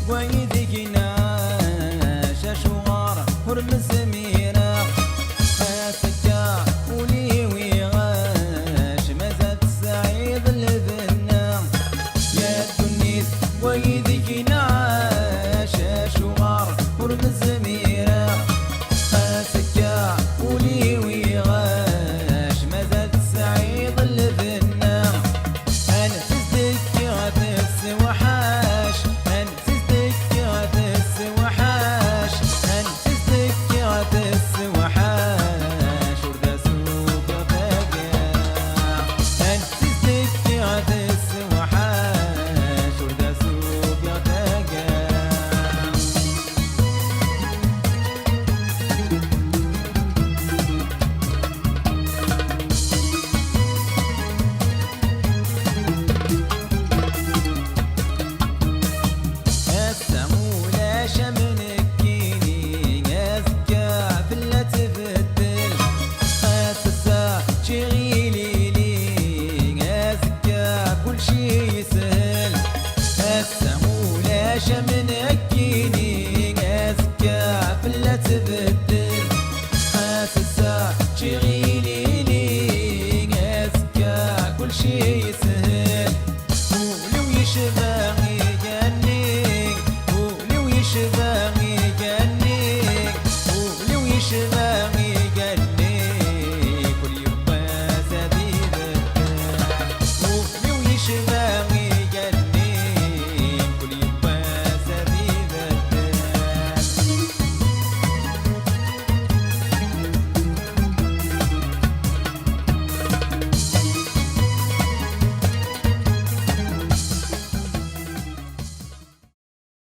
ويدك ناش شغار هرمز ميرا سكا ولي ويغاش مازال السعيد لبنا يا التونس ويدك ناش شغار هرمز ميرا سكا ولي ويغاش مازال السعيد لبنا أنفسك غتس وحاش أنفسك غتس وحاش أنفسك غتس وحاش وردا سوق فاقع أنفسك غتس وحاش وردا سوق فاقع السمولة شمنكيني أذكى بلا تبدل أتسا شغيلي لي أذكى كل شي يسهل السمولة شمنكيني أذكى بلا تبدل أتسا شغيلي لي أذكى كل شي يسهل ولو يشبه يجنن ولو يشبه